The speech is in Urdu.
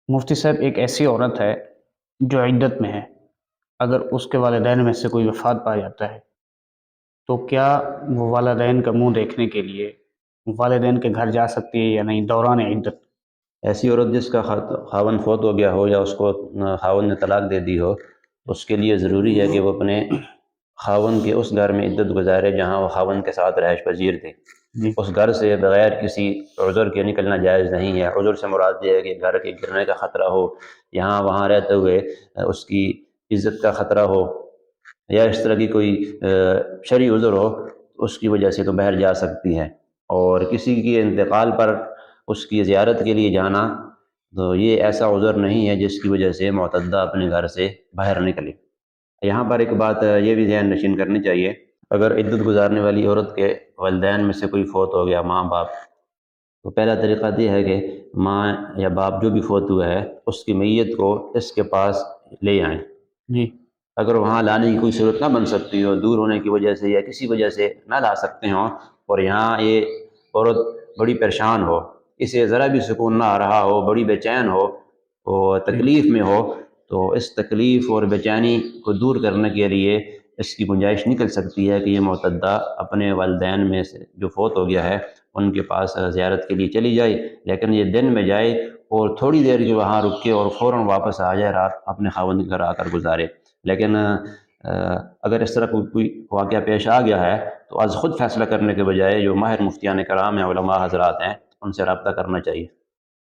مفتی صاحب، ایک ایسی عورت ہے جو عدت میں ہے، اگر اس کے والدین میں سے کوئی وفات پا جاتا ہے تو کیا وہ والدین کا منہ دیکھنے کے لیے والدین کے گھر جا سکتی ہے یا نہیں دوران عدت؟ ایسی عورت جس کا خاوند فوت ہو گیا ہو یا اس کو خاوند نے طلاق دے دی ہو، اس کے لیے ضروری ہے کہ وہ اپنے خاوند کے اس گھر میں عدت گزارے جہاں وہ خاوند کے ساتھ رہائش پذیر تھے۔ جی اس گھر سے بغیر کسی عذر کے نکلنا جائز نہیں ہے۔ عذر سے مراد یہ ہے کہ گھر کے گرنے کا خطرہ ہو، یہاں وہاں رہتے ہوئے اس کی عزت کا خطرہ ہو، یا اس طرح کی کوئی شرعی عذر ہو، اس کی وجہ سے تو باہر جا سکتی ہے۔ اور کسی کے انتقال پر اس کی زیارت کے لیے جانا تو یہ ایسا عذر نہیں ہے جس کی وجہ سے معتدہ اپنے گھر سے باہر نکلے۔ یہاں پر ایک بات یہ بھی ذہن نشین کرنی چاہیے، اگر عدت گزارنے والی عورت کے والدین میں سے کوئی فوت ہو گیا، ماں باپ، تو پہلا طریقہ یہ ہے کہ ماں یا باپ جو بھی فوت ہوا ہے اس کی میت کو اس کے پاس لے آئیں۔ جی اگر وہاں لانے کی کوئی صورت نہ بن سکتی ہو، دور ہونے کی وجہ سے یا کسی وجہ سے نہ لا سکتے ہوں، اور یہاں یہ عورت بڑی پریشان ہو، اسے ذرا بھی سکون نہ آ رہا ہو، بڑی بے چین ہو اور جی تکلیف میں ہو، تو اس تکلیف اور بے چینی کو دور کرنے کے لیے اس کی گنجائش نکل سکتی ہے کہ یہ معتدہ اپنے والدین میں سے جو فوت ہو گیا ہے ان کے پاس زیارت کے لیے چلی جائے، لیکن یہ دن میں جائے اور تھوڑی دیر کے وہاں رک کے اور فوراً واپس آ جائے، رات اپنے خاوند کے گھر آ کر گزارے۔ لیکن اگر اس طرح کوئی واقعہ پیش آ گیا ہے تو از خود فیصلہ کرنے کے بجائے جو ماہر مفتیان کرام ہیں، علماء حضرات ہیں، ان سے رابطہ کرنا چاہیے۔